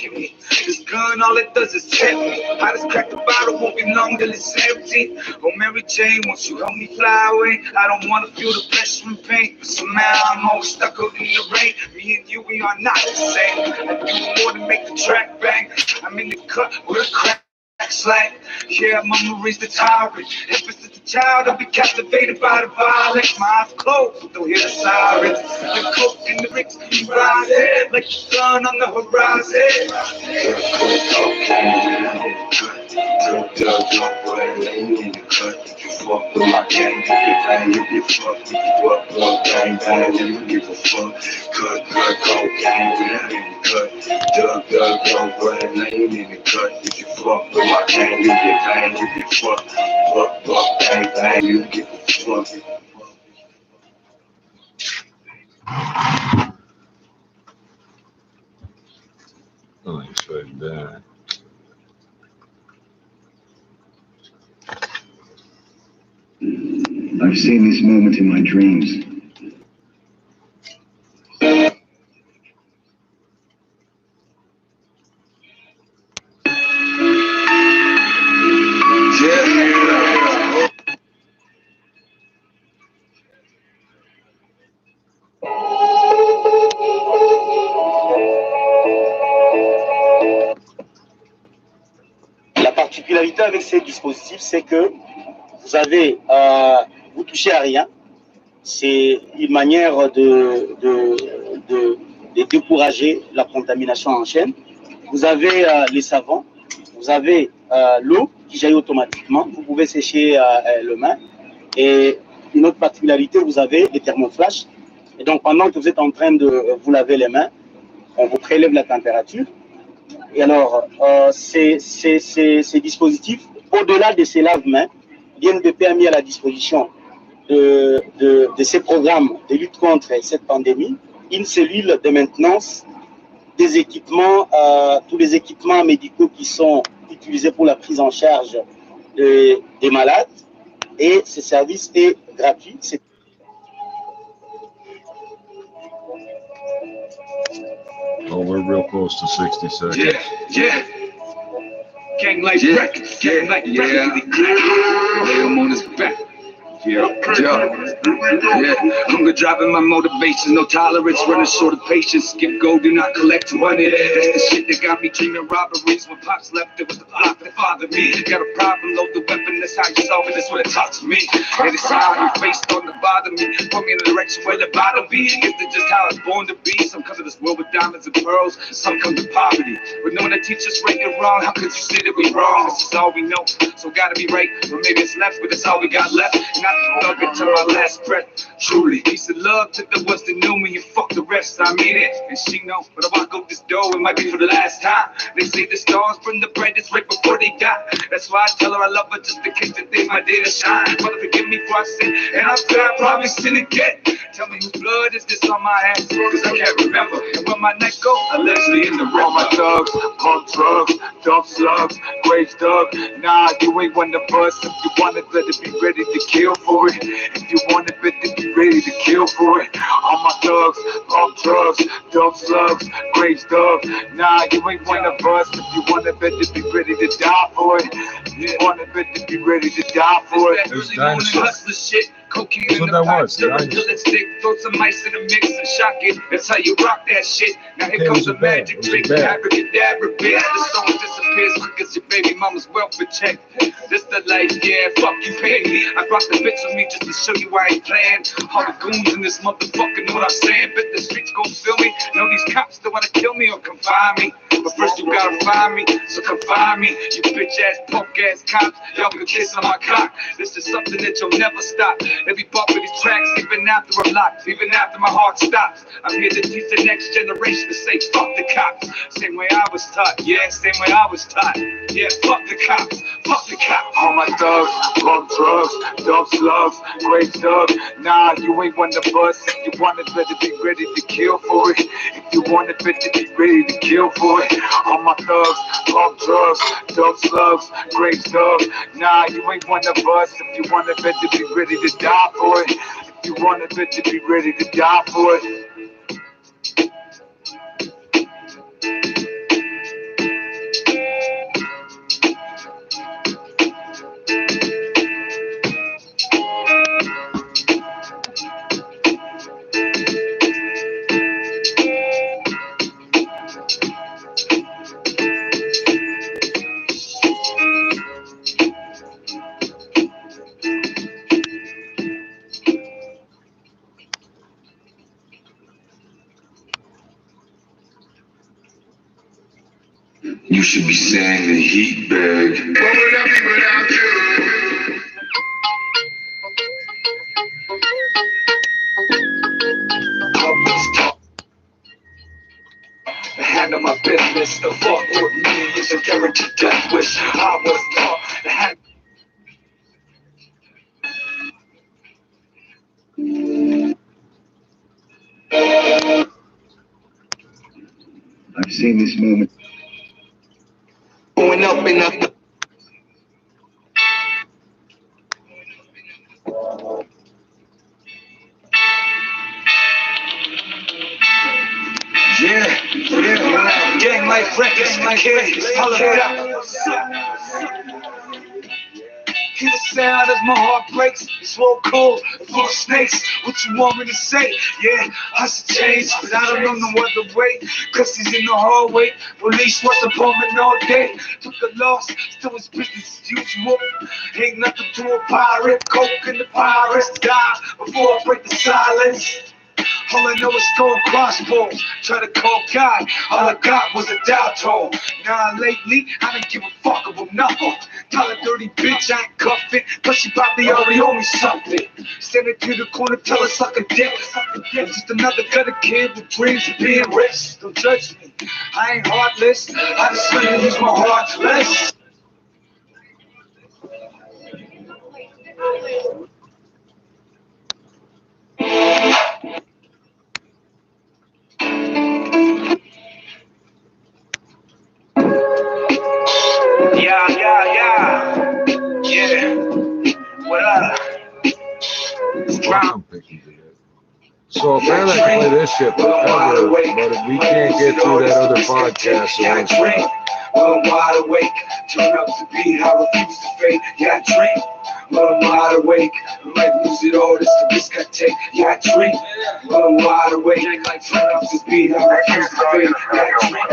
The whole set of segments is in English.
taking me. This gun, all it does is tempt me. I just crack the bottle, won't be long till it's empty. Oh, Mary Jane, won't you help me fly away? I don't want to feel the pressure and pain, but somehow I'm always stuck out in the rain. Me and you, we are not the same. I do more to make the track bang. I'm in the cut with a crack. Like, yeah, memories the tyrant. Ever since a child, I'll be captivated by the violence. My eyes closed, don't hear the sirens. The coke and the ricks keep rising, like the sun on the horizon. In the cut, you fuck with my gang, you get bang, you get fucked, you gang bang, you don't give a fuck. Cut, cocaine, in the cut, Doug, running lane in the cut. If you fuck with my gang, you get bang, you get fucked, bang, you get fucked. Oh, you straight down. I've seen this moment in my dreams. La particularité avec ces dispositifs, c'est que vous avez, vous touchez à rien. C'est une manière de décourager la contamination en chaîne. Vous avez les savons, vous avez l'eau qui jaillit automatiquement. Vous pouvez sécher le main. Et une autre particularité, vous avez les thermoflash. Et donc, pendant que vous êtes en train de vous laver les mains, on vous prélève la température. Et alors, ces dispositifs, au-delà de ces lave-mains, viennent de permettre à la disposition de ces programmes de lutte contre cette pandémie, une cellule de maintenance des équipements, tous les équipements médicaux qui sont utilisés pour la prise en charge des malades, et ce service est gratuit. Oh, we're real close to 60 seconds. Yeah. Gang like records, gang like records. Lay him on his back. Yeah. Hunger driving my motivations, no tolerance, running short of patience. Skip gold, do not collect money. That's the shit that got me dreaming robberies. When pops left, it was the block that fathered me. Got a problem, load the weapon, that's how you solve it, that's what it taught to me. And it's how your face starting to bother me. Put me in the direction where the bottom be. Is it just how I was born to be? Some come to this world with diamonds and pearls, some come to poverty. With no one to teach us right and wrong, how could you say that we wrong? This is all we know, so gotta be right. Or maybe it's left, but it's all we got left. And thug until my last breath. Truly, peace and love to the ones that knew me and fuck the rest. I mean it, and she know. But I walk out this door, it might be for the last time. They say the stars burn the brightest right before they die. That's why I tell her I love her just in case the day my day to shine. Father, forgive me for I sin, and I'll probably sin again. Tell me whose blood is this on my hands, cause I can't remember. And when my neck goes, allegedly in the river. All my thugs, pump drugs, dump slugs, grave dug. Nah, you ain't one of us. If you want it, better be ready to kill for it. If you want it, better be ready to kill for it. All my thugs, pump drugs, dump slugs, grave dug. Nah, you ain't one of us. If you want it, better be ready to die for it. If you want it, better be ready to die for it. It's dinosaurs. Shit. Cocaine That's in what the that pot, was, stir a bullet stick, throw some ice in the mix and shock it. That's how you rock that shit. Now here comes the magic trick, abracadabra, bitch. The song disappears because your baby mama's welfare check. This the life, yeah, fuck you pay me. I brought the bitch with me just to show you I ain't playing. All the goons in this motherfucker know what I'm saying. Bet the streets gon' feel me. Know these cops that wanna kill me or confine me. But first you gotta find me, so come find me. You bitch ass, punk ass cops, y'all can kiss on my cock. This is something that you'll never stop. Every bump of these tracks, even after I'm locked, even after my heart stops. I'm here to teach the next generation to say fuck the cops. Same way I was taught, yeah, same way I was taught. Yeah, fuck the cops, fuck the cops. All my thugs, pump drugs, dump slugs, grave dug. Nah, you ain't one of us. If you want it, better be ready to kill for it. If you want it, better be ready to kill for it. All my thugs, pump drugs, dump slugs, grave dug. Nah, you ain't one of us. If you want it, better be ready to die for it. If you want it, better be ready to die for it. You should be saying the heat bag. What would I be without you? The hand on my business, the fuck with me is a guaranteed death wish. I was taught the hand. I've seen this moment going up and up. Yeah, gang life records, my kids, all of that. Hear the sound as my heart breaks. It's so cold, full of snakes. What you want me to say? Yeah, I should change, but I don't know no other way. Cause he's in the hallway. Police was upon me all day. Took a loss, still his business as usual. Ain't nothing to a pirate. Coke and the pirates die before I break the silence. All I know is throwing crossbows. Try to call God, all I got was a dial tone. Now lately, I don't give a fuck about nothing. Tell a dirty bitch I ain't cuffing, but she probably already owe me something. Standing to the corner, tell her suck a dick. Just another gutter kid with dreams of being rich. Don't judge me, I ain't heartless. I just really use my heart to less. Yeah. What up? I'm picky to that. So apparently I can play this shit forever, but if we can't get through that other podcast, so we'll stop. Well, I'm wide awake, turn up the beat, I refuse to fade, yeah, I drink. Well, I'm wide awake, I might lose it all, that's the risk I take, yeah, I drink. Well, I'm wide awake, turn up the beat, I refuse to fade, yeah, I drink.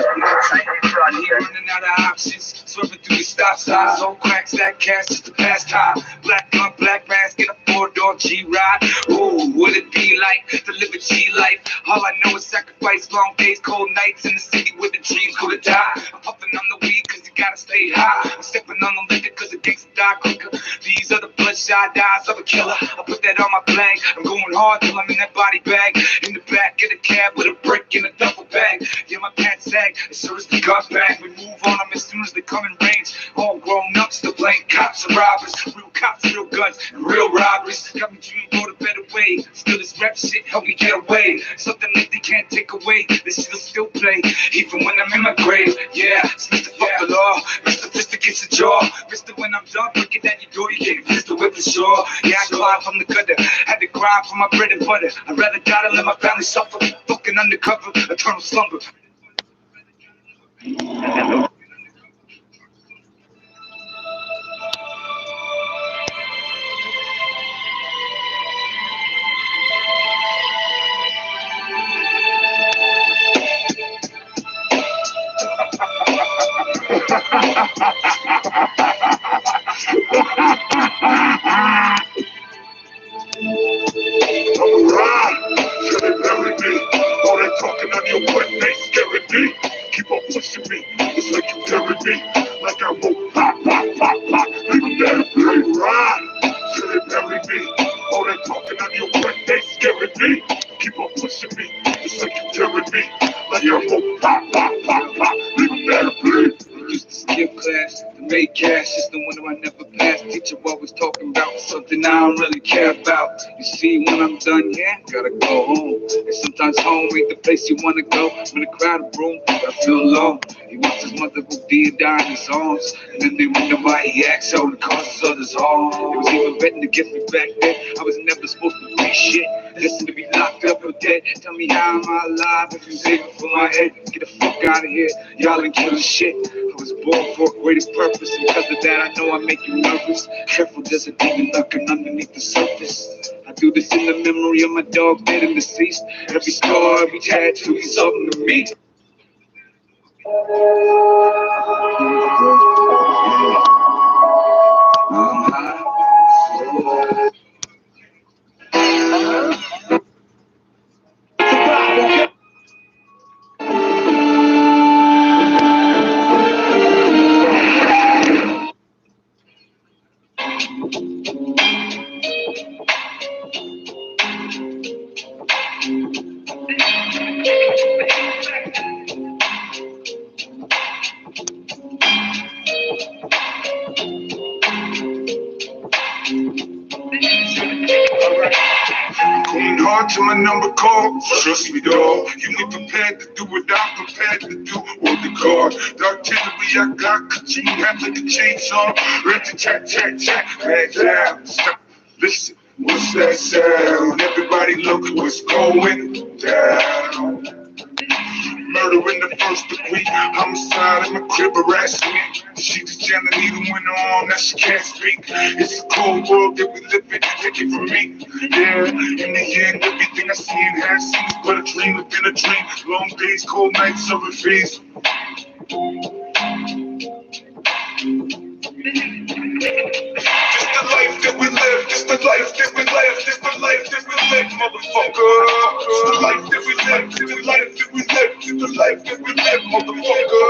Running out of options, swerving through the stop signs, on cracks, that cash, just a pastime. Black gun, black mask, in a 4-door G-Ride. Ooh, would it be like to live a G-life? All I know is sacrifice, long days, cold nights, in the city where the dreams go to die. I'm puffing on the weed cause you gotta stay high. I'm stepping on the liquor cause the gangsta die quicker. These are the bloodshot eyes of a killer. I put that on my blank. I'm going hard till I'm in that body bag. In the back of the cab with a brick in a duffel bag. Yeah, my pants sag, as sure as the gun bag. We move on them as soon as they come in range. All grown up, still playing cops and robbers. Real cops, real guns, and real robbers. Got me dreaming about a better way. Still this rap shit help me get away. Something that they can't take away. This shit'll still play, even when I'm in my grave. Yeah, it's Mr. Fuck the law. Mr. Fist against the jaw. Mr. When I'm done, breaking down your door, you getting pistol with the shore. Yeah, I climbed from the gutter. Had to grind for my bread and butter. I'd rather die than let my family suffer. Fucking undercover, eternal slumber. Alright, should they bury me? All that talking on your butt, they scaring me. Keep on pushing me, it's like you carry me. Like I won't pop, pop, pop, pop. Leave them there to bleed. Right, should they bury me? All that talking on your butt, they scaring me. Keep on pushing me, it's like you carry me. Like I won't pop, pop, pop, pop. Leave them there to bleed. Used to skip class, to make cash, it's the one I never passed. Teacher always talking about something I don't really care about. You see, when I'm done, yeah, gotta go home. And sometimes home ain't the place you wanna go. When the crowded room, I feel alone. He wants his mother who did die in his arms. And then they wonder why he acts so the causes others harm. It was even betting to get me back then. I was never supposed to be shit. Listen to be locked up or dead. Tell me how am I alive if you aiming for my head? Get the fuck out of here, y'all ain't killing shit. I was born for a greater purpose, and because of that I know I make you nervous. Careful, there's a demon lurking underneath the surface. I do this in the memory of my dog dead and deceased. Every scar, every tattoo is something to me. I'm high. watching my number call. Trust me, dog. You ain't prepared to do what I'm prepared to do. Work the guard. The artillery I got, cut you in half like a chainsaw. Rat to tat, tat, tat. Man down. Stop. Listen. What's that sound? Everybody look what's going down. Murder in the first degree, homicide in my crib, harassed me. She just jammed the needle in her arm, now she can't speak. It's a cold world that we live in, take it from me. Yeah, in the end, everything I see and have seen is but a dream within a dream. Long days, cold nights, serving fees. Just the life that we live, just the life that we live, just the life that we live, motherfucker. Just the life that we live, just the life that we live, just the life that we live, motherfucker.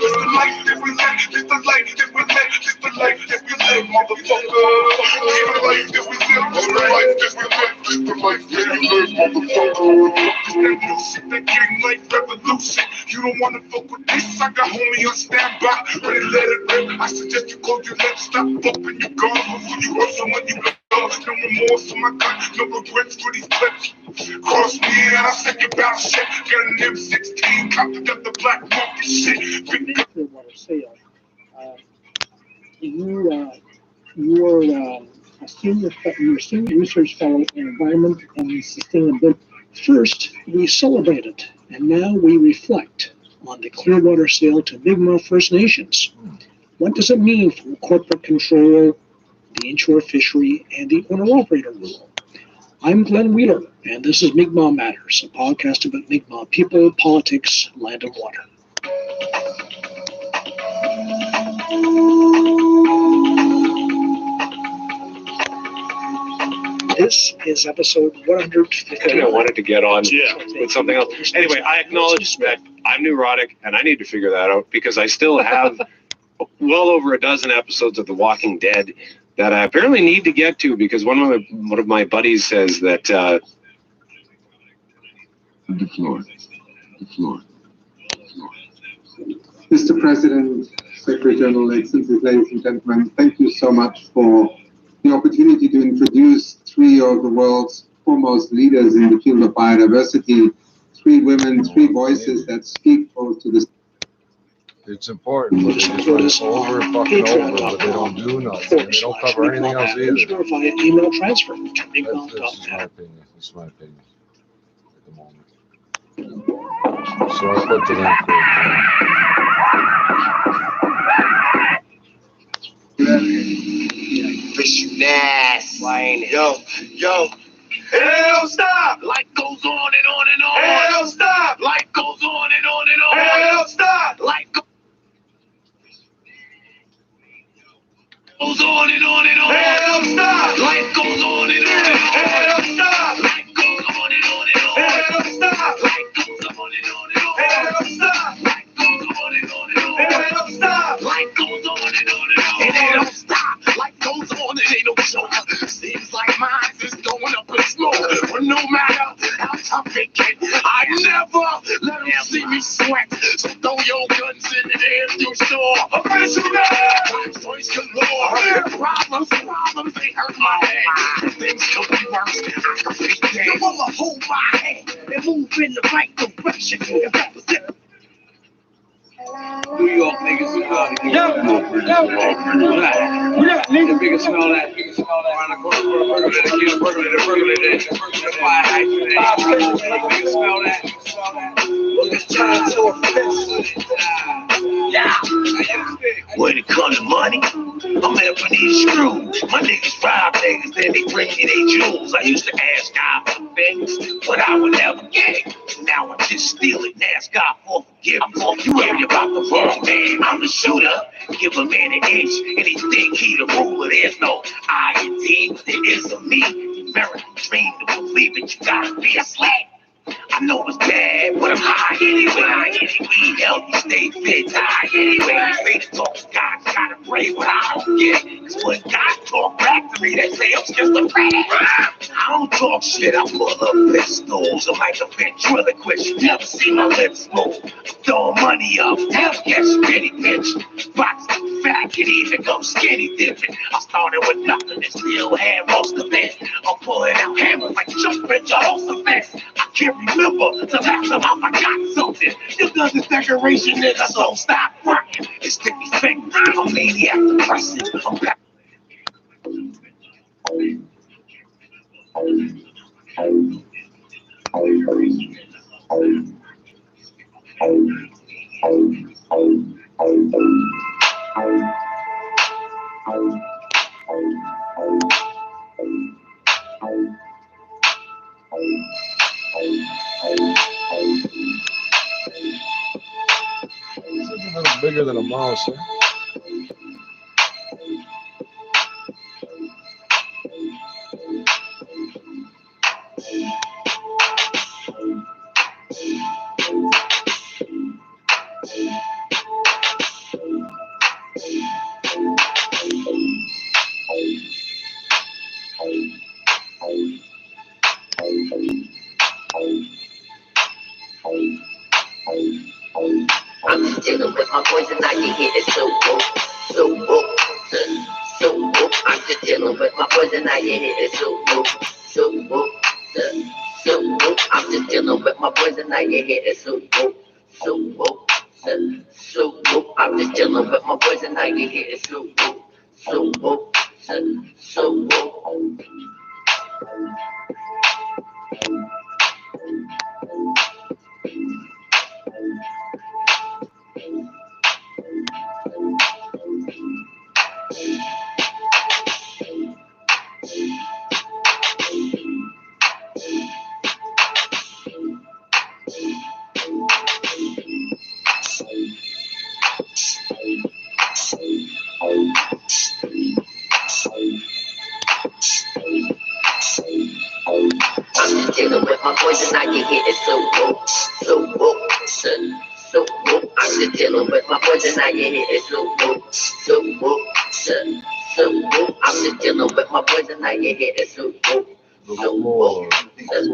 Just the life that we live, just the life that we live, just the life that we live, motherfucker. Just the life that we live, just the life that we live, just the life that we live, motherfucker. Just that new shit, that gang life revolution. You don't wanna fuck with this, I got homie on standby, ready to let it rip. I suggest you close your lips, stop fucking your guns before you hurt someone you love. No remorse for my gun, no regrets for these clips. Cross me and I second battle shit. Got an M16, copped it up the black market shit. Big water sale. You're a senior research fellow in environment and sustainability. First, we celebrated, and now we reflect on the Clearwater sale to Mi'kmaq First Nations. What does it mean for corporate control, the inshore fishery, and the owner-operator rule? I'm Glenn Wheeler, and this is Mi'kmaq Matters, a podcast about Mi'kmaq people, politics, land, and water. This is episode 150. I wanted to get on with something else. Anyway, I acknowledge that I'm neurotic, and I need to figure that out because I still have well over a dozen episodes of The Walking Dead that I apparently need to get to because one of my buddies says that. The floor. Mr. President, Secretary General, Excellencies, ladies and gentlemen, thank you so much for the opportunity to introduce three of the world's foremost leaders in the field of biodiversity. Three women, three voices that speak both to the. It's important, but they just run it over and fucking over, but they don't do nothing. And they don't cover anything else either. Via email transfer to That's my mi'kmaq.net. opinion. That's my opinion at the moment. So I put the link there. Fish ass. Yo. Hell stop! Life goes on and on and on. Hell stop! Life goes on and on and on. Hell stop! Life goes on and on and on. Hell stop! Life goes on and on and on. Hell stop! Life goes on and on and on. Hell stop! Life goes on and on and on. Hell stop! Life goes on and on and on. Hell stop! Life goes on and on and on. And it don't stop. Life goes on and ain't no joke. Seems like mine is going up in smoke. But no matter how tough it get, I never let them see me sweat. So throw your guns in the air if you sure. Official choice galore. Problems, they hurt my head. Things could be worse. I could be dead. You wanna hold my hand and move in the right direction. If that was it. New York niggas is out here. Yo. The biggest smell that. Around the corner, percolate. That's why I hype it. Niggas smell that. It's turned to a fist. Yeah. When it comes to money, I'm in for these screws. My niggas rob niggas, then they bring me they jewels. I used to ask God for things, but I would never get it. Now I just steal it and ask God for forgiveness. You worry about the wrong man. I'm the shooter. Give a man an inch and he think he the ruler. There's no I in team, there is a me. American dream to believe it, you gotta be a slave. I know it's bad, but I'm high anyway. Healthy, stay fit, high anyway. Fake talk, God gotta pray, but I don't get it. Cause when God talk back to me, they say I'm schizophrenic. I don't talk shit, I pull up pistols. I'm like a ventriloquist, never see my lips move. Throwing money up, never catch a penny pinch. Box too fat, can even go skinny dipping. I started with nothing and still had most of it. I'm pulling out hammers like jumping Jehoshaphat. I can't remember the last time I forgot something. Your guns is decoration, nigga, so stop working. It's sticky fingers, I'm maniac depressing. I'm back. It's a little bigger than a mouse, huh? I'm just dealing with my poison, I can hear it so woke, so woke, so woke. I'm just dealing with my poison, I can hear it so woke, so woke, so woke. I'm just dealing with my poison, I can hear it so woke, so woke, so woke. I'm just dealing with my poison, I can hear it so woke, so woke, so woke. I'm just dealing with my poison, I can hear it so woke, so woke, so woke. I'm just dealing with my poison, I can hear it so woke, so woke, so woke. I'm just dealing with my poison, I can hear it so woke, so woke, so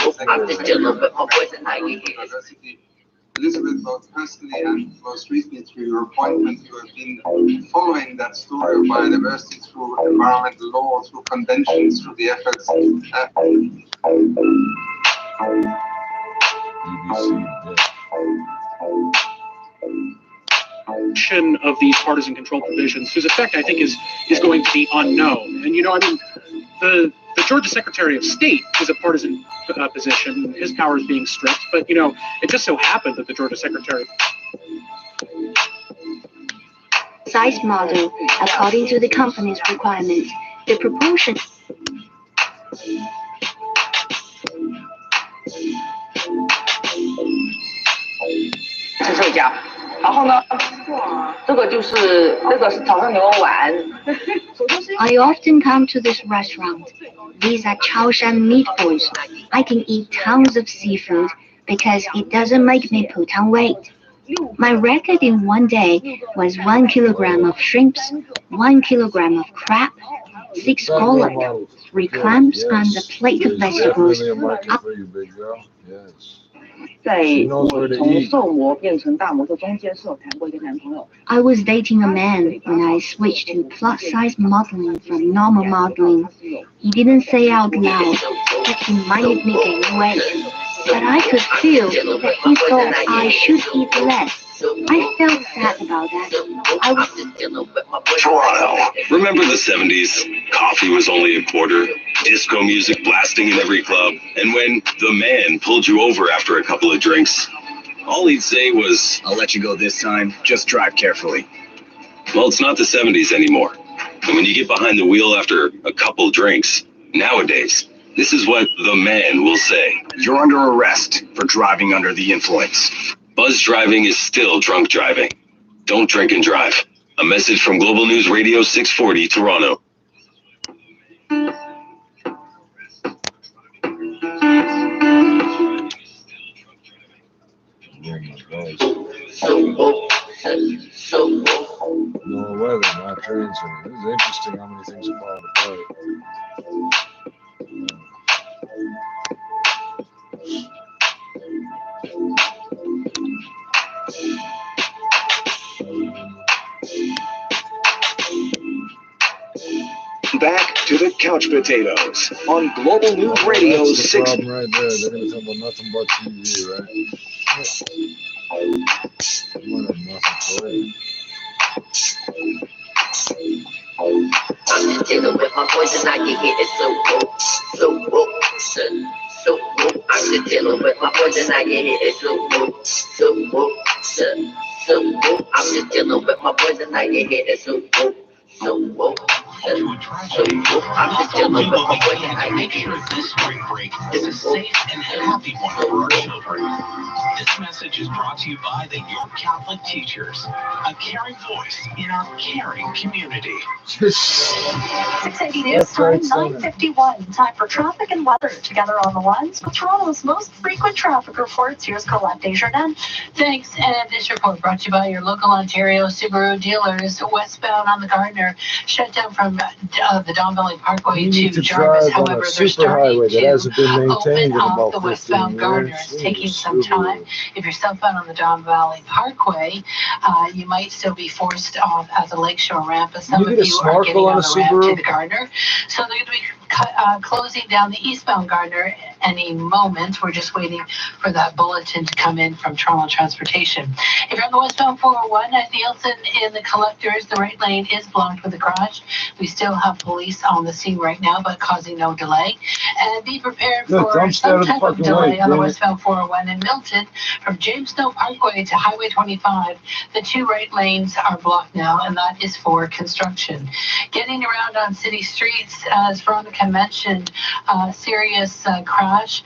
woke. I'm just dealing with my poison, I can hear it. Elizabeth, both personally and most recently through your appointment, you have been following that story of biodiversity through environmental law, through conventions, through the efforts. Of these partisan control provisions, whose effect I think is going to be unknown. And the Georgia Secretary of State is a partisan position. His power is being stripped, but it just so happened that the Georgia Secretary size model according to the company's requirements. The proportion. I often come to this restaurant. These are Chaoshan meatballs. I can eat tons of seafood because it doesn't make me put on weight. My record in one day was 1 kilogram of shrimps, 1 kilogram of crab, 6 scallops, 3 clams, and a plate of vegetables. I was dating a man when I switched to plus-size modeling from normal modeling. He didn't say out loud that he minded me gaining weight, but I could feel that he thought I should eat less. I felt sad about that. Toronto. Remember the 70s? Coffee was only a quarter, disco music blasting in every club, and when the man pulled you over after a couple of drinks, all he'd say was, "I'll let you go this time, just drive carefully." Well, it's not the 70s anymore. And when you get behind the wheel after a couple drinks, nowadays, this is what the man will say. "You're under arrest for driving under the influence." Buzz driving is still drunk driving. Don't drink and drive. A message from Global News Radio 640 Toronto. woke, so woke. No weather, not transient. This is interesting how many things are falling apart. Back to the couch potatoes on Global News Radio That's the 6. problem right there. They're going to talk about nothing but TV, right? You might have nothing for you. I'm just dealing with my poison, I get hit, it's so woke, so woke, so woke. I'm just dealing with my poison, I get hit, it's so woke, so woke, so woke. I'm just dealing with my poison, I get hit, it's so woke, so woke. So I'm just dealing with my poison, I make get sure hit. this spring break is a safe and happy one for our children. This message is brought to you by the York Catholic Teachers, a caring voice in our caring community. 680 News Time, 9:51. Time for traffic and weather. Together on the lines with Toronto's most frequent traffic reports. Here's Colette Desjardins. Thanks, and this report brought to you by your local Ontario Subaru dealers. Westbound on the Gardner, shut down from the Don Valley Parkway to Jarvis. However, they're starting to open up the westbound Gardner. It's taking some time. If you're southbound on the Don Valley Parkway, you might still be forced off at the Lakeshore ramp, but some of you are getting on the ramp to the Gardner. So they're going to be closing down the eastbound Gardner any moment. We're just waiting for that bulletin to come in from Toronto Transportation. If you're on the westbound 401 at Nielsen in the collectors, the right lane is blocked with a crash. We still have police on the scene right now, but causing no delay. And be prepared for some type of delay on the westbound 401 in Milton from James Snow Parkway to Highway 25. The two right lanes are blocked now, and that is for construction. Getting around on city streets, as Veronica mentioned, serious crash.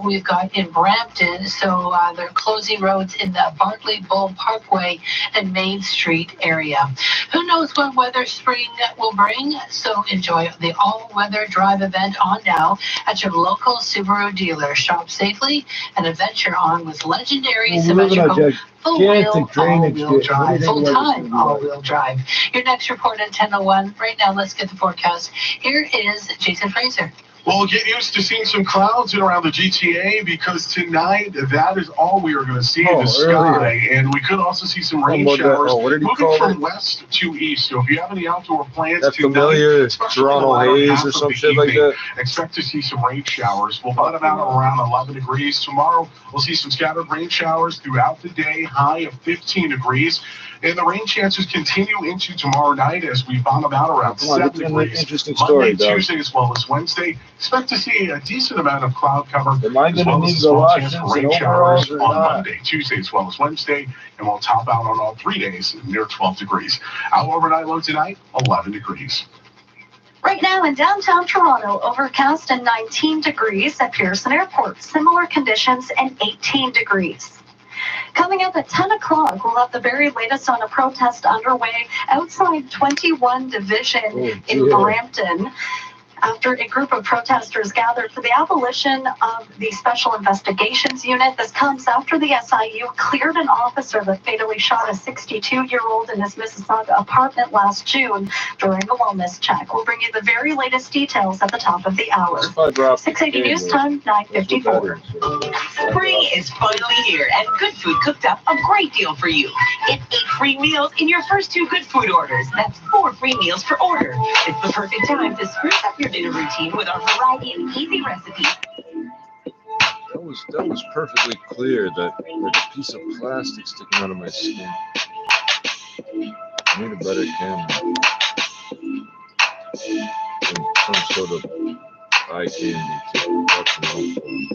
We've got in Brampton, so they're closing roads in the Bartley Bull Parkway and Main Street area. Who knows what weather spring will bring? So enjoy the all-weather drive event on now at your local Subaru dealer. Shop safely and adventure on with legendary symmetrical full-wheel all-wheel drive, full-time all-wheel drive. Your next report at 10:01. Right now, let's get the forecast. Here is Jason Fraser. Well, get used to seeing some clouds in around the GTA because tonight that is all we are going to see in the sky. And we could also see some rain showers moving from west to east. So if you have any outdoor plans tonight, Toronto haze or some shit like that, expect to see some rain showers. We'll bottom out around 11 degrees. Tomorrow, we'll see some scattered rain showers throughout the day, high of 15 degrees. And the rain chances continue into tomorrow night as we bottom out around 7 degrees. Interesting story, Monday, Tuesday, as well as Wednesday. Expect to see a decent amount of cloud cover, as well as a small chance for rain showers on Monday, Tuesday, as well as Wednesday. And we'll top out on all 3 days near 12 degrees. Our overnight low tonight, 11 degrees. Right now in downtown Toronto, overcast and 19 degrees at Pearson Airport. Similar conditions and 18 degrees. Coming up at 10 o'clock, we'll have the very latest on a protest underway outside 21 Division in Brampton. After a group of protesters gathered for the abolition of the Special Investigations Unit. This comes after the SIU cleared an officer that fatally shot a 62-year-old in his Mississauga apartment last June during a wellness check. We'll bring you the very latest details at the top of the hour. 680 News Time, 9:54. Spring is finally here, and Good Food cooked up a great deal for you. Get 8 free meals in your first 2 Good Food orders. That's 4 free meals per order. It's the perfect time to spruce up your dinner routine with our variety of easy recipes. That was perfectly clear, that like a piece of plastic sticking out of my skin. I need a better camera. Some sort of eye candy to watch my own phone.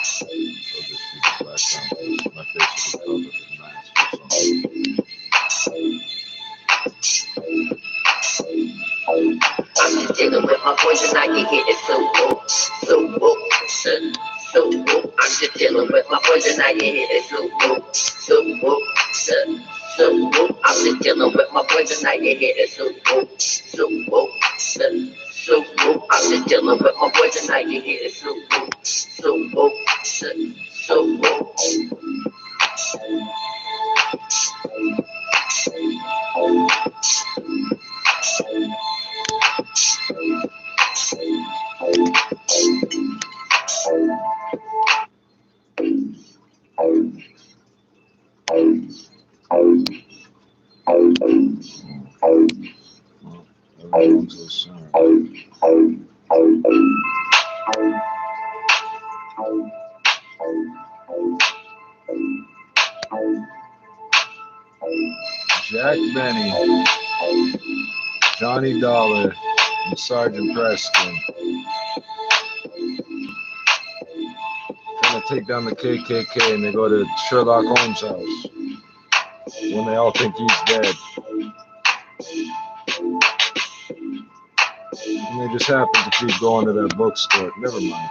So just see the background. My face will be covered with mask or something. I'm just dealing with my poison, I get hit, it's so woke, so woke, so woke. I'm just dealing with my poison, I get hit, it's so woke, so woke, so woke. I'm just dealing with my poison, I get hit, it's so woke, so woke, so woke. I'm just dealing with my poison, I get hit, it's so woke, so woke, so woke. Jack Benny, Johnny Dollar, and Sergeant Preston trying to take down the KKK, and they go to Sherlock Holmes' house when they all think he's dead. And they just happen to keep going to that bookstore. Never mind.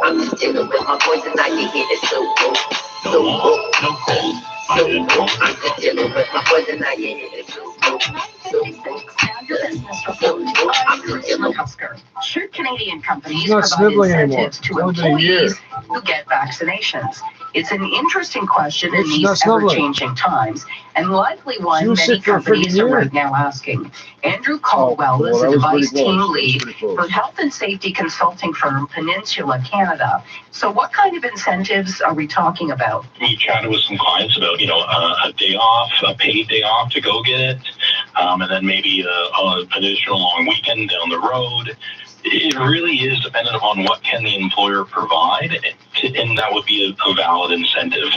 I'm just dealing with my poison. I can hit it so cool. So cool. So cool. So cool. I'm just dealing with my poison. I can hit it so cool. So cool. Should Canadian companies He's not provide sniveling anymore. incentives to employees who get vaccinations? It's an interesting question in these ever-changing times, and likely one many companies are right now asking. Andrew Caldwell is the device team lead for health and safety consulting firm Peninsula Canada. So what kind of incentives are we talking about? We chatted with some clients about, a day off, a paid day off to go get it, and then maybe an additional long weekend down the road. It really is dependent upon what can the employer provide, and that would be a valid incentive.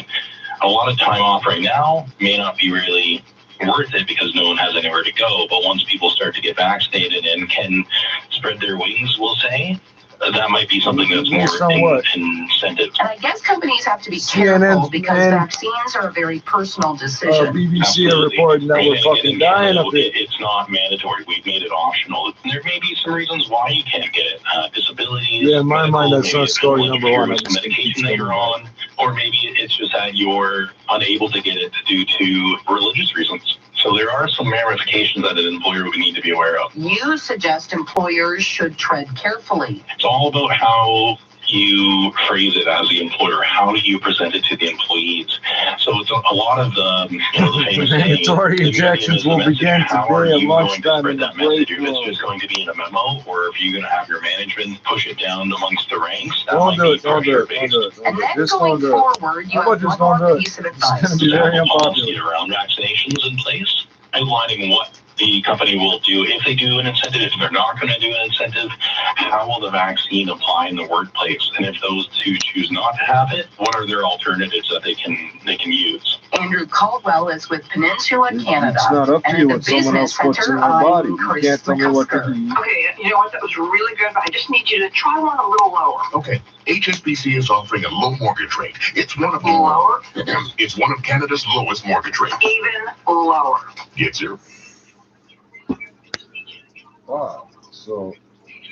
A lot of time off right now may not be really worth it because no one has anywhere to go, but once people start to get vaccinated and can spread their wings, we'll say, that might be something that's more incentive. And I guess companies have to be careful because vaccines are a very personal decision. BBC are reporting that we're fucking dying up here. It's not mandatory. We've made it optional. There may be some reasons why you can't get it. Disabilities. Yeah, in my mind, that's not story number one. I just medication that you're on, or maybe it's just that you're unable to get it due to religious reasons. So there are some ramifications that an employer would need to be aware of. You suggest employers should tread carefully. It's all about how you phrase it as the employer. How do you present it to the employees? So it's a lot of the famous mandatory injections will begin today at lunchtime in the break room. If it's just going to be in a memo, or if you're going to have your management push it down amongst the ranks, that don't do it. And then going forward, you have one more piece of advice. It's going to be very unpopular. Around vaccinations in place, outlining what the company will do if they do an incentive. If they're not going to do an incentive, how will the vaccine apply in the workplace? And if those two choose not to have it, what are their alternatives that they can use? Andrew Caldwell is with Peninsula Canada. It's not up to and you at what the someone else Business puts in Center their body. You Chris can't tell me what to do. Okay, you know what? That was really good, but I just need you to try one a little lower. Okay. HSBC is offering a low mortgage rate. It's one of the lower. It's one of Canada's lowest mortgage rates. Even lower. Yes, sir. Wow. So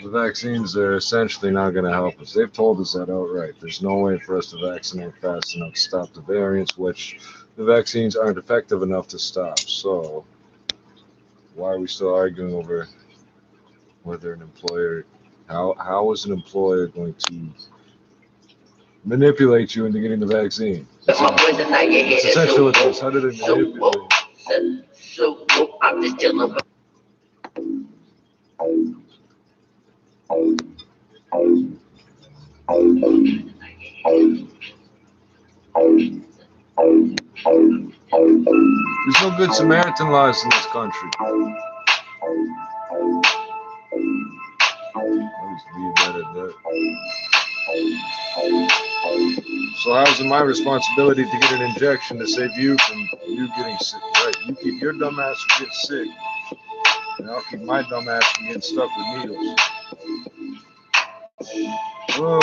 the vaccines are essentially not going to help us. They've told us that outright. There's no way for us to vaccinate fast enough to stop the variants, which the vaccines aren't effective enough to stop. So why are we still arguing over whether an employer, how is an employer going to manipulate you into getting the vaccine? It's essentially what it is. How did it manipulate? So I'm just dealing with. There's no good Samaritan laws in this country. I'll just leave that at that. So how's it my responsibility to get an injection to save you from you getting sick? Right, you keep your dumb ass from getting sick, and I'll keep my dumb ass from getting stuck with needles. Whoa.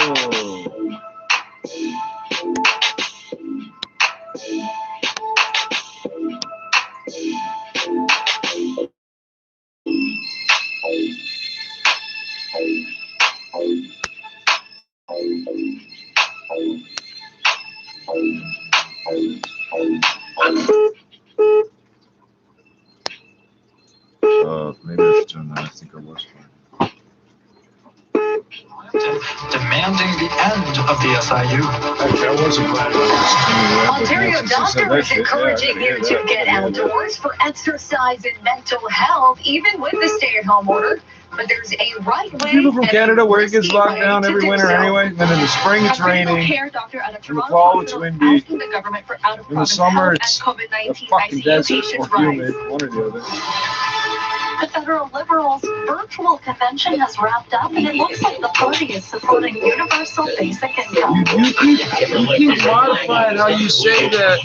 Maybe I should turn that. I think I was fine. Demanding the end of the SIU. Actually, I wasn't glad. Ontario doctor is encouraging you to get outdoors for exercise and mental health, even with the stay-at-home order. But there's a right way. People from Canada where it gets locked down every winter anyway. And then in the spring it's raining. In the fall it's windy. In the summer it's a fucking desert or humid. One or the other. The federal Liberals' virtual convention has wrapped up, and it looks like the party is supporting universal basic income. You keep modifying how you say that.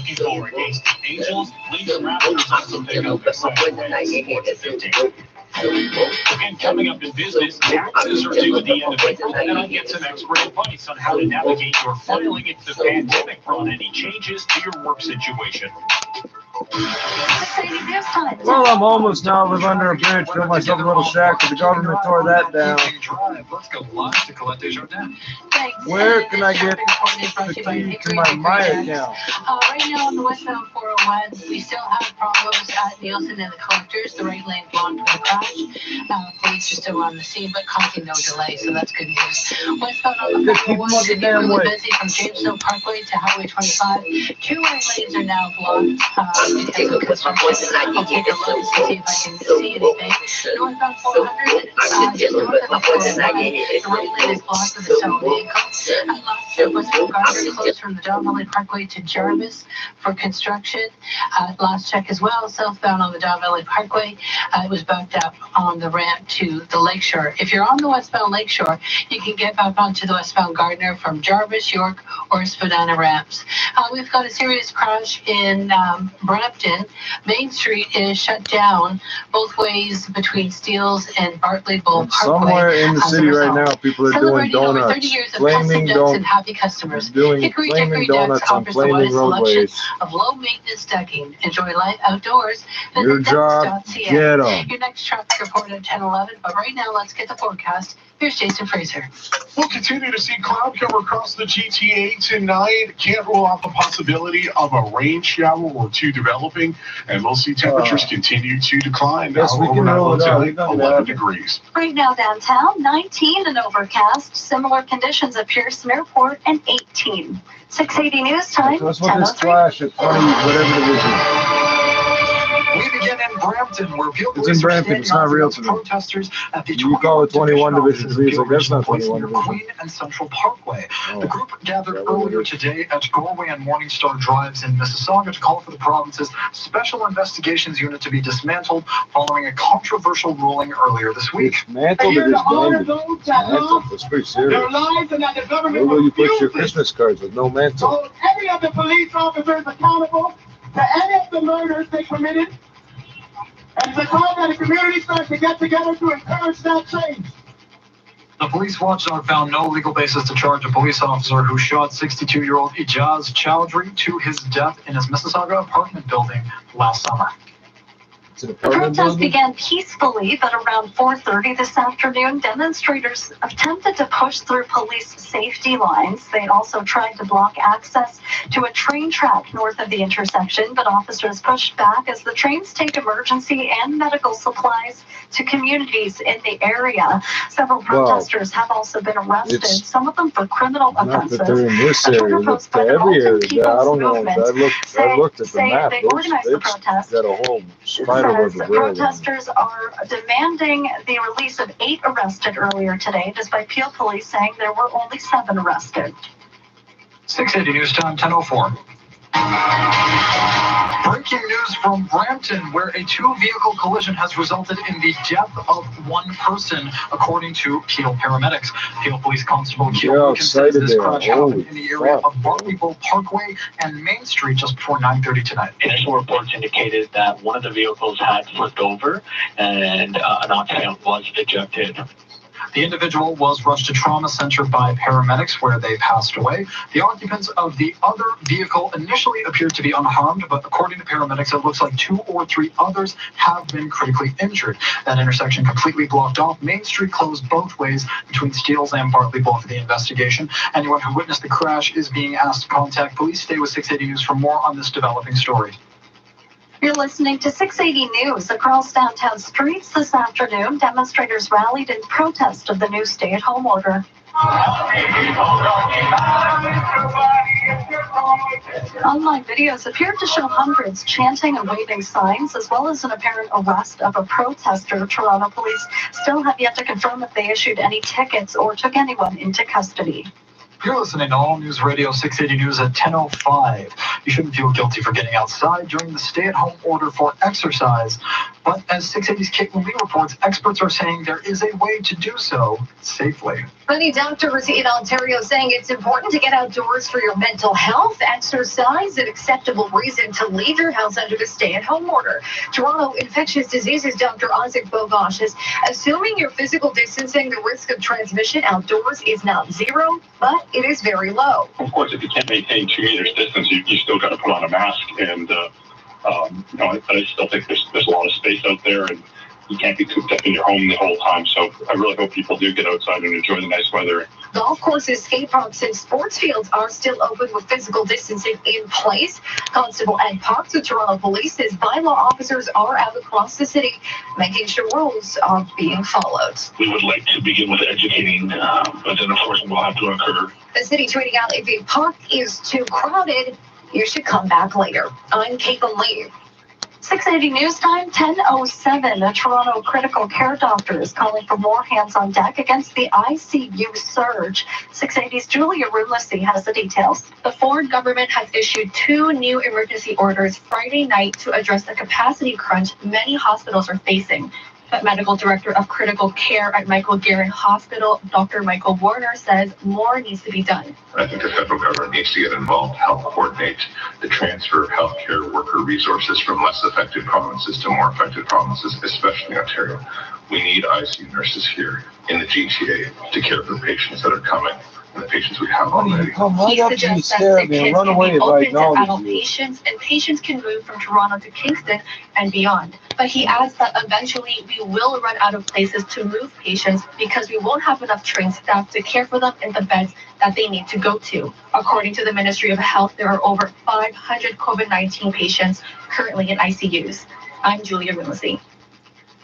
Again, coming up in business, taxes are due at the end of April, and I get some expert advice on how to navigate your filing if the pandemic brought any changes to your work situation. Well, I'm homeless now. I live under a bridge. Built myself a little shack, but the government tore that down. Where can I get the key to my account? Right now on the westbound 401, we still have problems at Nielsen and the collectors. The right lane blocked with the crash. Police are still on the scene, but causing no delay, so that's good news. Westbound on the 401 should be really busy from Jamestown Parkway to Highway 25. Two right lanes are now blocked because of construction. I'll take a look to see if I can see anything. Northbound 400, just north of the 401, the right lane is blocked with a stone vehicle. Lots of westbound Gardner closed from the Don Valley Parkway to Jarvis for construction. Last check as well, southbound on the Don Valley Parkway, it was backed up on the ramp to the Lakeshore. If you're on the westbound Lakeshore, you can get back onto the westbound Gardner from Jarvis, York, or Spadina ramps. We've got a serious crash in Brampton. Main Street is shut down both ways between Steeles and Bartley Bull Parkway. Somewhere in the city right now, people are doing donuts, 30 years of flaming custom and happy customers. doing Hickory flaming Dickory donuts Decks on offers the flaming widest selection roadways. of low-maintenance decking. Enjoy life outdoors. Your job, Decks.ca. get 'em. Your next traffic report at 10:11. But right now, let's get the forecast. Here's Jason Fraser. We'll continue to see cloud cover across the GTA tonight. Can't rule out the possibility of a rain shower or two developing, and we'll see temperatures continue to decline. Yes, we can roll it out. 11 degrees. Right now downtown, 19 and overcast. Similar conditions at Pearson Airport and 18. 680 News Time. That's what this flash at 20, whatever it is. We begin in Brampton, where Peel It's in Brampton. It's not real to me. protesters at the You call it 21 Division 3. It's like, that's not 21 Division. Queen and Central Parkway. Oh. The group gathered earlier today at Galway and Morningstar Drives in Mississauga to call for the province's Special Investigations Unit to be dismantled following a controversial ruling earlier this week. Dismantled or disbanded? Dismantled. That's pretty serious. Where will you put your Christmas cards with no mantle? Hold any of the police officers accountable to any of the murders they committed. And it's a time that the community starts to get together to encourage that change. The police watchdog found no legal basis to charge a police officer who shot 62-year-old Ijaz Chowdhury to his death in his Mississauga apartment building last summer. The protest began peacefully, but around 4:30 this afternoon, demonstrators attempted to push through police safety lines. They also tried to block access to a train track north of the intersection, but officers pushed back as the trains take emergency and medical supplies to communities in the area. Several protesters have also been arrested, some of them for criminal Not offenses. that they're in this area, but every area. I don't know. I looked at the map. They organized the protest. Got a whole spider web The of railroad. protesters are demanding the release of 8 arrested earlier today, despite Peel police saying there were only 7 arrested. 680 News Time, 10:04. Breaking news from Brampton, where a 2-vehicle collision has resulted in the death of 1 person, according to Peel paramedics. Peel Police Constable Keel Wilkins says this crash happened in the area of Bartley Bull Parkway and Main Street just before 9:30 tonight. Initial reports indicated that one of the vehicles had flipped over and an occupant was ejected. The individual was rushed to trauma center by paramedics, where they passed away. The occupants of the other vehicle initially appeared to be unharmed, but according to paramedics, it looks like 2 or 3 others have been critically injured. That intersection completely blocked off. Main Street closed both ways between Steeles and Bartley Bull for the investigation. Anyone who witnessed the crash is being asked to contact police. Stay with 680 News for more on this developing story. You're listening to 680 News. Across downtown streets this afternoon, demonstrators rallied in protest of the new stay-at-home order. Online videos appeared to show hundreds chanting and waving signs, as well as an apparent arrest of a protester. Toronto police still have yet to confirm if they issued any tickets or took anyone into custody. You're listening to All News Radio 680 News at 10:05. You shouldn't feel guilty for getting outside during the stay-at-home order for exercise. But as 680's Caitlin Lee reports, experts are saying there is a way to do so safely. Many doctors in Ontario saying it's important to get outdoors for your mental health. Exercise an acceptable reason to leave your house under the stay-at-home order. Toronto Infectious Diseases Dr. Isaac Bogosh is assuming you're physical distancing, the risk of transmission outdoors is not zero, but it is very low. Of course, if you can't maintain 2 meters distance, you still got to put on a mask. And I still think there's a lot of space out there, and you can't be cooped up in your home the whole time. So I really hope people do get outside and enjoy the nice weather. Golf courses, skate parks, and sports fields are still open with physical distancing in place. Constable Ed Parks of Toronto Police says bylaw officers are out across the city, making sure rules are being followed. We would like to begin with educating, but then enforcement will have to occur. The city tweeting out, if a park is too crowded, you should come back later. I'm Caitlin Lee. 680 News Time, 10:07. A Toronto critical care doctor is calling for more hands on deck against the ICU surge. 680's Julia Rumlessy has the details. The Ford government has issued 2 new emergency orders Friday night to address the capacity crunch many hospitals are facing. But Medical Director of Critical Care at Michael Garron Hospital, Dr. Michael Warner, says more needs to be done. I think the federal government needs to get involved, help coordinate the transfer of healthcare worker resources from less affected provinces to more affected provinces, especially Ontario. We need ICU nurses here in the GTA to care for patients that are coming and the patients we have already. He suggests that sick kids can be open to adult patients, and patients can move from Toronto to Kingston and beyond. But he adds that eventually we will run out of places to move patients because we won't have enough trained staff to care for them in the beds that they need to go to. According to the Ministry of Health, there are over 500 COVID-19 patients currently in ICUs. I'm Julia Rumlessy.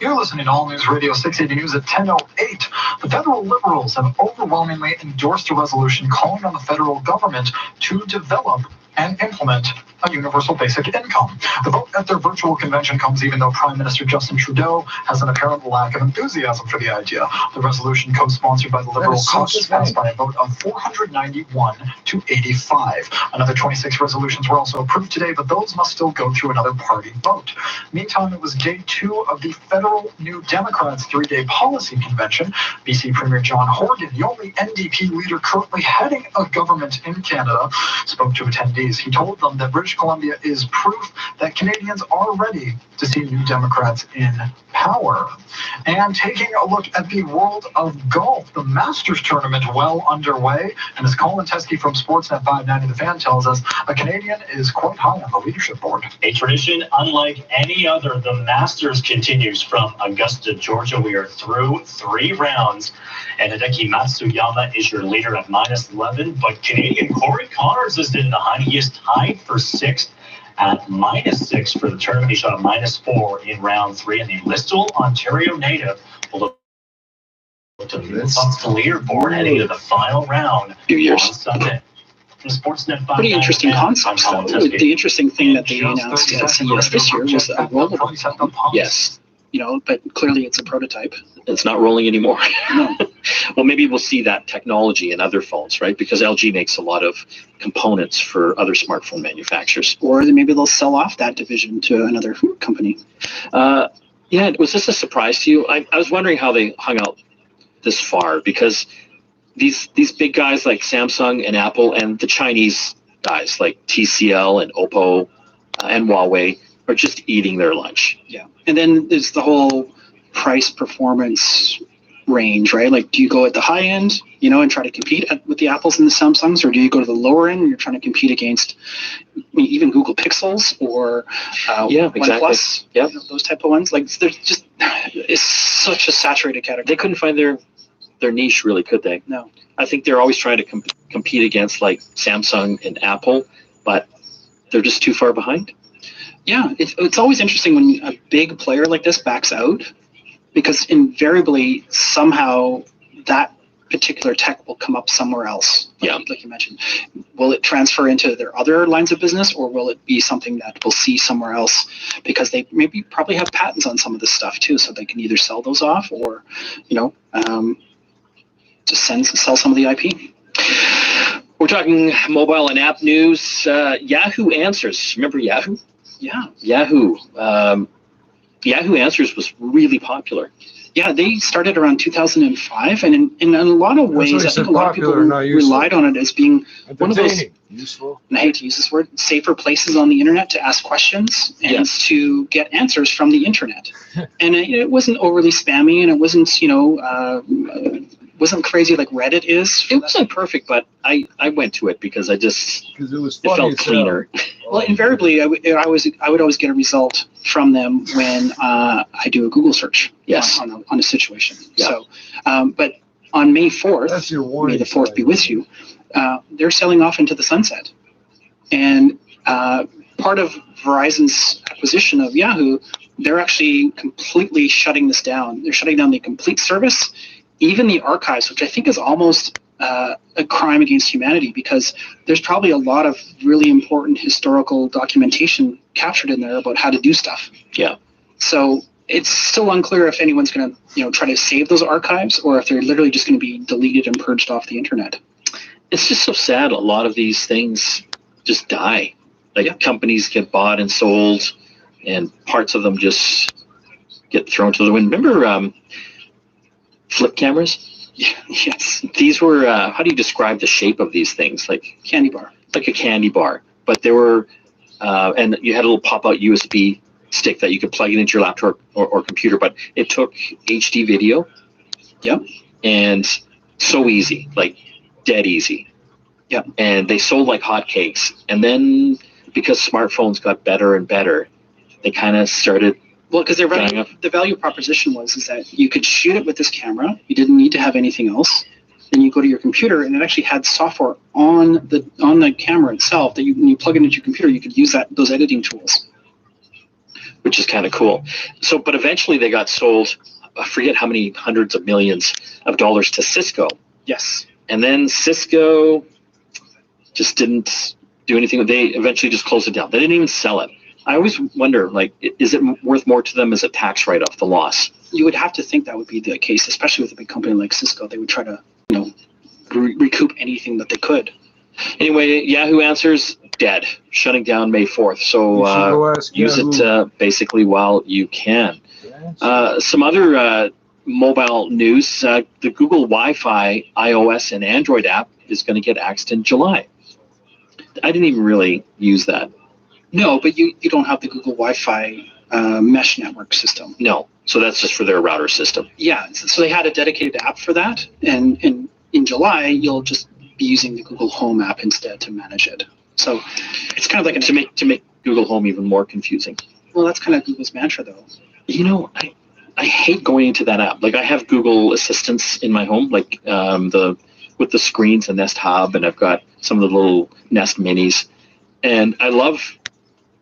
You're listening to All News Radio 680 News at 10:08. The federal Liberals have overwhelmingly endorsed a resolution calling on the federal government to develop and implement a universal basic income. The vote at their virtual convention comes even though Prime Minister Justin Trudeau has an apparent lack of enthusiasm for the idea. The resolution, co-sponsored by the Liberal caucus, passed by a vote of 491 to 85. Another 26 resolutions were also approved today, but those must still go through another party vote. Meantime, it was day 2 of the federal New Democrats' 3-day policy convention. BC Premier John Horgan, the only NDP leader currently heading a government in Canada, spoke to attendees. He told them that British Columbia is proof that Canadians are ready to see New Democrats in power. And taking a look at the world of golf, the Masters tournament well underway. And as Colin Teskey from Sportsnet 590 The Fan tells us, a Canadian is quite high on the leadership board. A tradition unlike any other, the Masters continues from Augusta, Georgia. We are through 3 rounds. And Hideki Matsuyama is your leader at -11. But Canadian Corey Connors is in the hunt. He is tied for 6th at -6 for the tournament. He shot a -4 in round 3. And the Listowel, Ontario native will look to move up the leaderboard heading to the final round on Sunday. From Sportsnet 5, pretty interesting concepts, though. The interesting thing that they announced at CES this year was a rollable. Yes. But clearly it's a prototype. It's not rolling anymore. No. Well, maybe we'll see that technology in other phones, right? Because LG makes a lot of components for other smartphone manufacturers. Or maybe they'll sell off that division to another company. Yeah, was this a surprise to you? I was wondering how they hung out this far, because these big guys like Samsung and Apple and the Chinese guys like TCL and Oppo and Huawei are just eating their lunch. Yeah. And then there's the whole price performance range, right? Like, do you go at the high end, and try to compete with the Apples and the Samsungs, or do you go to the lower end and you're trying to compete against even Google Pixels or OnePlus? Yeah, those type of ones. Like, there's just, it's such a saturated category. They couldn't find their niche, really, could they? No. I think they're always trying to compete against like Samsung and Apple, but they're just too far behind. Yeah, it's always interesting when a big player like this backs out, because invariably somehow that particular tech will come up somewhere else. Like you mentioned, will it transfer into their other lines of business, or will it be something that we'll see somewhere else? Because they probably have patents on some of this stuff too, so they can either sell those off or, just sell some of the IP. We're talking mobile and app news. Yahoo Answers. Remember Yahoo? Yeah. Yahoo. Yahoo Answers was really popular. Yeah, they started around 2005, and in a lot of ways, I think a lot of people relied on it as being one of those, useful. and I hate to use this word, safer places on the internet to ask questions and to get answers from the internet. And it wasn't overly spammy, and it wasn't, wasn't crazy like Reddit is. It wasn't perfect, but I went to it because it felt cleaner. Well, invariably, I would always get a result from them when I do a Google search on a situation. Yeah. So, but on May 4th, may the 4th be with you, they're selling off into the sunset. And part of Verizon's acquisition of Yahoo, they're actually completely shutting this down. They're shutting down the complete service, even the archives, which I think is almost a crime against humanity, because there's probably a lot of really important historical documentation captured in there about how to do stuff. Yeah. So it's still unclear if anyone's going to, try to save those archives, or if they're literally just going to be deleted and purged off the internet. It's just so sad. A lot of these things just die. Like companies get bought and sold, and parts of them just get thrown to the wind. Remember flip cameras? Yes. These were, how do you describe the shape of these things? Like candy bar. Like a candy bar. But they were, and you had a little pop-out USB stick that you could plug it into your laptop or computer, but it took HD video. Yep. And so easy, like dead easy. Yep. And they sold like hotcakes. And then because smartphones got better and better, they kind of started. Well, because the value proposition is that you could shoot it with this camera. You didn't need to have anything else. Then you go to your computer, and it actually had software on the camera itself that when you plug it into your computer, you could use those editing tools. Which is kind of cool. So, but eventually they got sold. I forget how many hundreds of millions of dollars to Cisco. Yes. And then Cisco just didn't do anything. They eventually just closed it down. They didn't even sell it. I always wonder, like, is it worth more to them as a tax write-off, the loss? You would have to think that would be the case, especially with a big company like Cisco. They would try to, recoup anything that they could. Anyway, Yahoo Answers, dead, shutting down May 4th. So use it basically while you can. Some other mobile news, the Google Wi-Fi iOS and Android app is going to get axed in July. I didn't even really use that. No, but you don't have the Google Wi-Fi mesh network system. No, so that's just for their router system. Yeah, so they had a dedicated app for that, and in July you'll just be using the Google Home app instead to manage it. So it's kind of like to make Google Home even more confusing. Well, that's kind of Google's mantra, though. I hate going into that app. Like I have Google Assistants in my home, like with the screens and Nest Hub, and I've got some of the little Nest Minis, and I love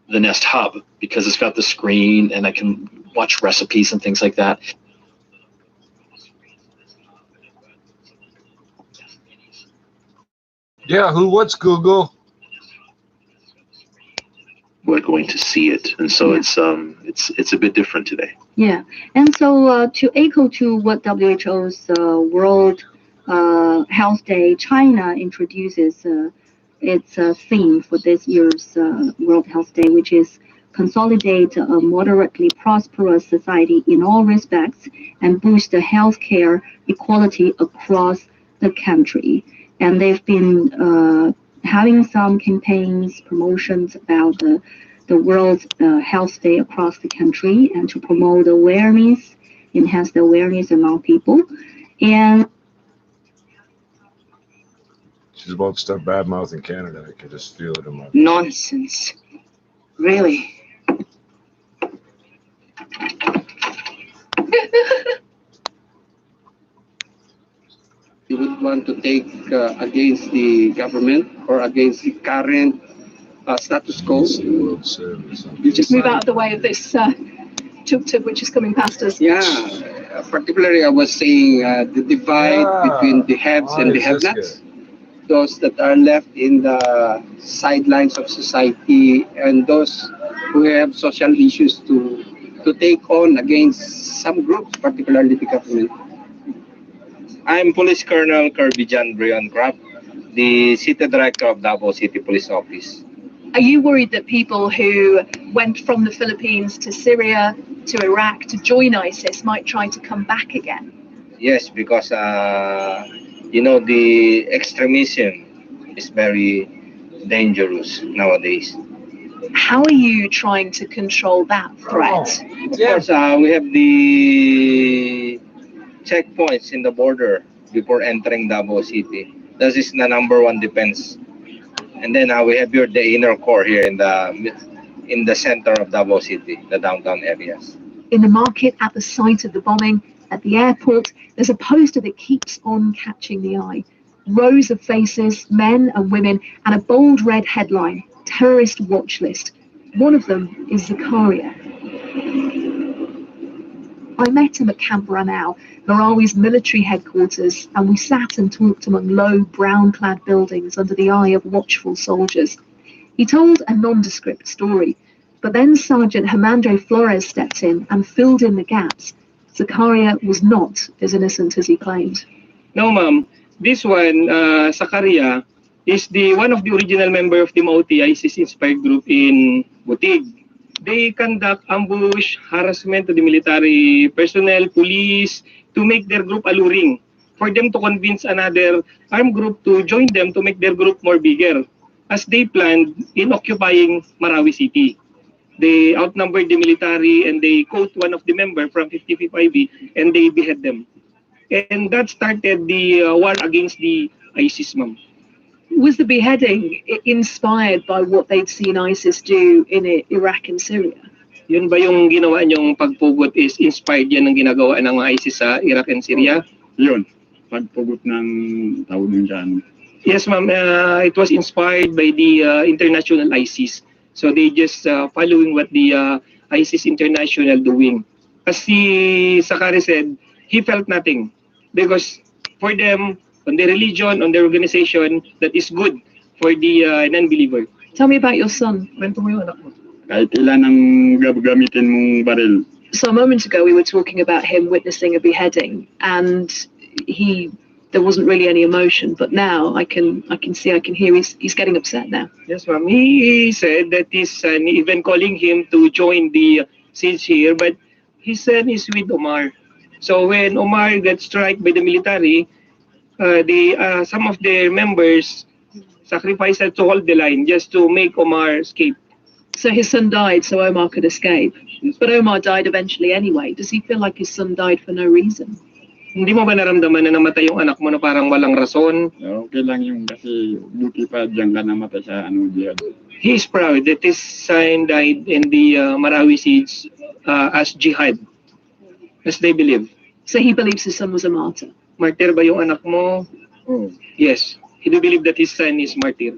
the Nest Hub because it's got the screen and I can watch recipes and things like that. Yahoo, what's Google? We're going to see it, and so it's a bit different today. Yeah, and so to echo to what WHO's World Health Day, China introduces its theme for this year's World Health Day, which is consolidate a moderately prosperous society in all respects and boost the healthcare equality across the country. And they've been having some campaigns, promotions about the World Health Day across the country and to promote awareness, enhance the awareness among people. And she's about to start bad-mouthing Canada. I can just feel it in my... Nonsense. Really. You would want to take against the government or against the current status quo. You just move out of the way of this tuk-tuk which is coming past us. Yeah, particularly I was saying the divide between the haves and the have-nots. Those that are left in the sidelines of society and those who have social issues to take on against some groups, particularly the government. I'm Police Colonel Kirby John Brian Craft. the city director of Davao City Police Office. Are you worried that people who went from the Philippines to Syria, to Iraq to join ISIS might try to come back again? Yes, because the extremism is very dangerous nowadays. How are you trying to control that threat? Of course, we have the checkpoints in the border before entering Davao City. This is the #1 defense. And then we have the inner core here in the center of Davao City, the downtown areas. In the market, at the site of the bombing, at the airport, there's a poster that keeps on catching the eye. Rows of faces, men and women, and a bold red headline, terrorist watch list. One of them is Zakaria. I met him at Camp Ranau, Marawi's military headquarters, and we sat and talked among low, brown-clad buildings under the eye of watchful soldiers. He told a nondescript story, but then Sergeant Hernando Flores stepped in and filled in the gaps. Zakaria was not as innocent as he claimed. No, ma'am. This one, Zakaria, is one of the original member of the Mauti ISIS-inspired group in Butig. They conduct ambush, harassment to the military personnel, police, to make their group alluring, for them to convince another armed group to join them to make their group more bigger, as they planned in occupying Marawi City. They outnumbered the military and they caught one of the members from 55B and they behead them. And that started the war against the ISIS, ma'am. Was the beheading inspired by what they'd seen ISIS do in Iraq and Syria? Yun ba yung ginawa niyong pagpugot is inspired yan ng ginagawa ng ISIS sa Iraq and Syria? Yun, pagpugot ng tawag nun dyan. Yes, ma'am. It was inspired by the international ISIS. So they just following what the ISIS International doing. As si Sakari said, he felt nothing because for them, on their religion, on their organization, that is good for the non-believer. Tell me about your son. Kwento mo yung anak mo. Kahit ilan ang gamitin mong baril. So a moment ago we were talking about him witnessing a beheading, and there wasn't really any emotion, but now I can hear he's getting upset now. Yes, ma'am. He said that his son even calling him to join the siege here, but his son is with Omar. So when Omar got struck by the military, some of their members sacrificed to hold the line just to make Omar escape. So his son died so Omar could escape. But Omar died eventually anyway. Does he feel like his son died for no reason? Hindi mo ba naramdaman na namatay yung anak mo na parang walang rason? Okay lang yung kasi buti pa dyan ka namatay sa jihad. He is proud that his son died in the Marawi siege as jihad, as they believe. So he believes his son was a martyr? Martyr ba yung anak mo? Oh. Yes. He do believe that his son is martyr.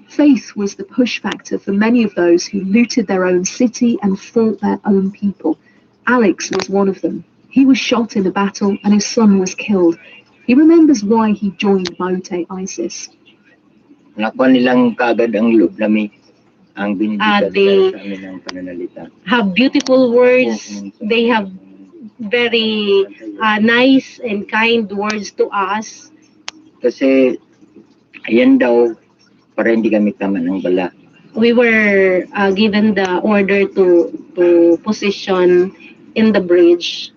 Faith was the push factor for many of those who looted their own city and fought their own people. Alex was one of them. He was shot in the battle and his son was killed. He remembers why he joined Maute ISIS. Nakuha nilang kaagad ang loob namin, ang binibigyan sa amin ng pananalita. Have beautiful words. They have very nice and kind words to us. Kasi ayan daw, para hindi kami tama ng bala. We were given the order to position in the bridge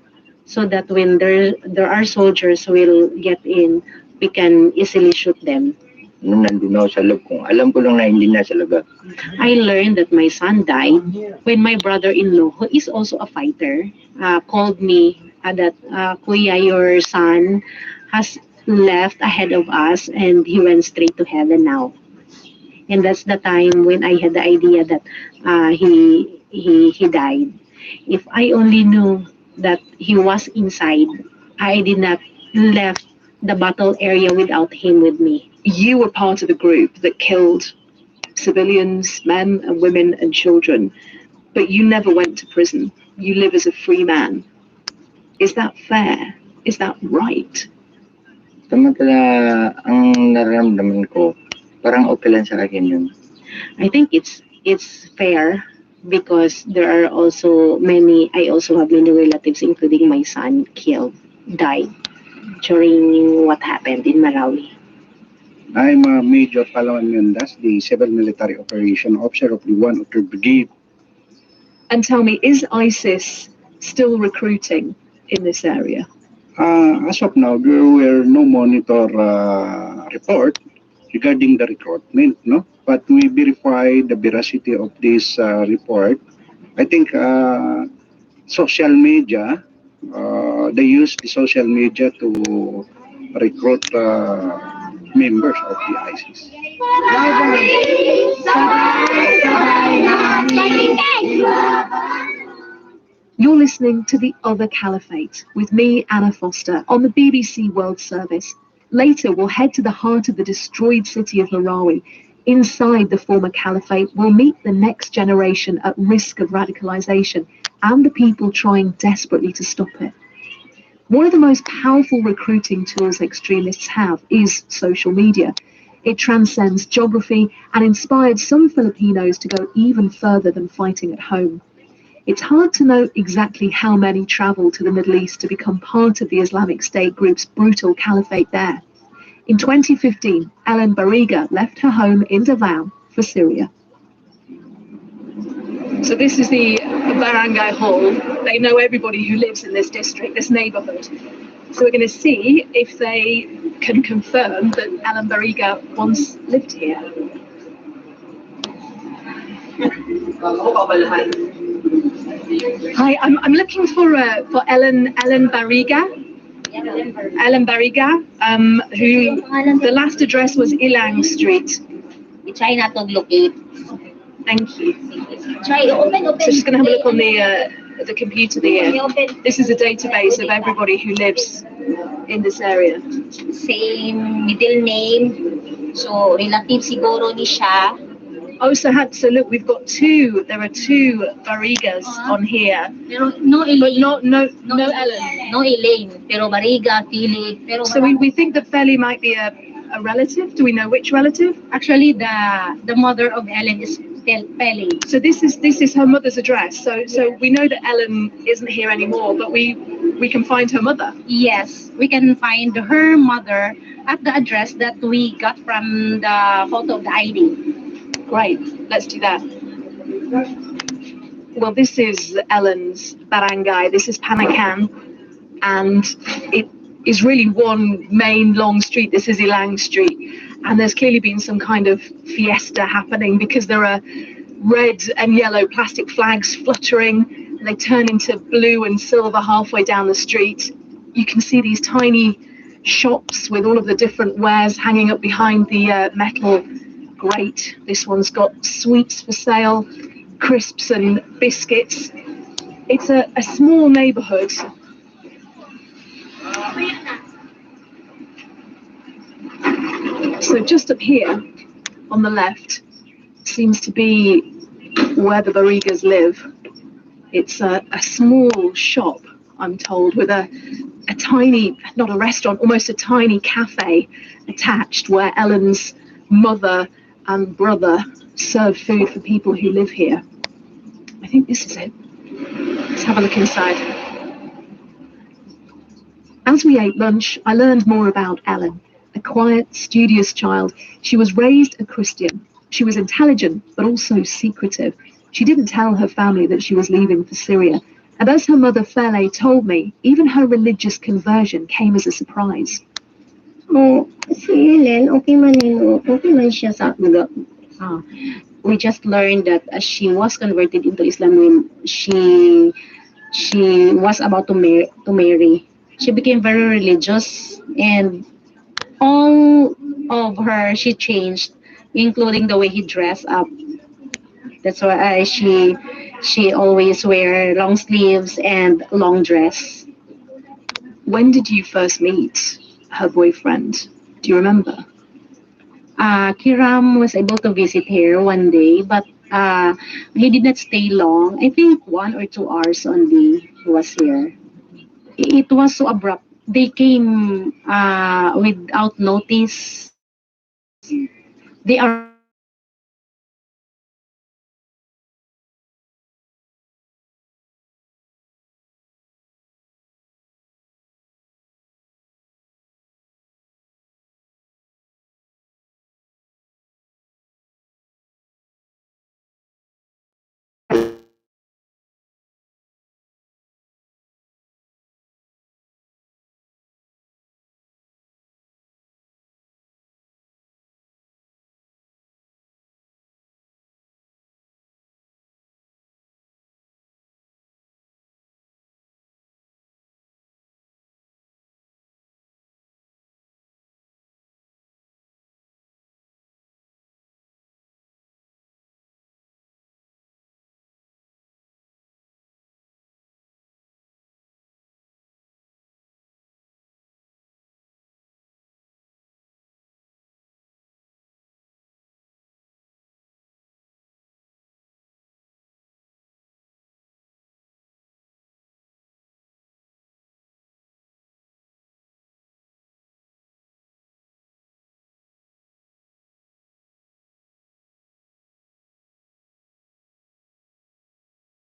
so that when there are soldiers who will get in, we can easily shoot them. Nung nandun ako sa loob kong, alam ko lang na hindi na talaga. I learned that my son died when my brother-in-law, who is also a fighter, called me that, Kuya, your son has left ahead of us and he went straight to heaven now. And that's the time when I had the idea that he died. If I only knew that he was inside, I did not left the battle area without him with me. You were part of a group that killed civilians, men and women and children, but you never went to prison. You live as a free man. Is that fair? Is that right? Samantala, ang nararamdaman ko, parang okay lang sa akin yun. I think it's fair because there are also I also have many relatives, including my son, died during what happened in Marawi. I'm Major Palawan Mendas, the Civil Military Operation Officer of the 103 Brigade. And tell me, is ISIS still recruiting in this area? As of now, there were no monitor report regarding the recruitment, no? But we verify the veracity of this report. I think social media, they use the social media to recruit members of the ISIS. You're listening to The Other Caliphate with me, Anna Foster, on the BBC World Service. Later, we'll head to the heart of the destroyed city of Marawi. Inside the former caliphate, we'll meet the next generation at risk of radicalization and the people trying desperately to stop it. One of the most powerful recruiting tools extremists have is social media. It transcends geography and inspired some Filipinos to go even further than fighting at home. It's hard to know exactly how many traveled to the Middle East to become part of the Islamic State group's brutal caliphate there. In 2015, Ellen Bariga left her home in Davao for Syria. So this is the Barangay Hall. They know everybody who lives in this district, this neighborhood. So we're going to see if they can confirm that Ellen Bariga once lived here. Hi, I'm looking for Ellen Bariga. Ellen Bariga, who the last address was Ilang Street. Try not to locate. Thank you. Try open. So just going to have a look on the computer there. This is a database of everybody who lives in this area. Same middle name. So relative siguro ni siya. Oh, so look, we've got there are two Barigas on here. Pero no Elaine. But no Ellen. No Elaine. Pero Bariga, Philip. Pero so we think that Feli might be a relative. Do we know which relative? Actually, the mother of Ellen is Feli. So this is her mother's address. So we know that Ellen isn't here anymore, but we can find her mother. Yes, we can find her mother at the address that we got from the photo of the ID. Great, let's do that. Well, this is Ellen's barangay. This is Panakan, and it is really one main long street. This is Ilang Street, and there's clearly been some kind of fiesta happening because there are red and yellow plastic flags fluttering. They turn into blue and silver halfway down the street. You can see these tiny shops with all of the different wares hanging up behind the metal grate. This one's got sweets for sale, crisps and biscuits. It's a small neighborhood. So just up here on the left seems to be where the Barigas live. It's a small shop, I'm told, with a tiny, not a restaurant, almost a tiny cafe attached where Ellen's mother and brother serve food for people who live here. I think this is it. Let's have a look inside. As we ate lunch, I learned more about Ellen, a quiet, studious child. She was raised a Christian. She was intelligent, but also secretive. She didn't tell her family that she was leaving for Syria. And as her mother Fele told me, even her religious conversion came as a surprise. Si Ellen, okay man siya sa we just learned that as she was converted into Islam when she was about to marry. She became very religious, and all of her she changed, including the way he dressed up. That's why she always wear long sleeves and long dress. When did you first meet her boyfriend? Do you remember? Kiram was able to visit her one day, but he did not stay long. I think 1 or 2 hours only he was here. It was so abrupt. They came without notice. They arrived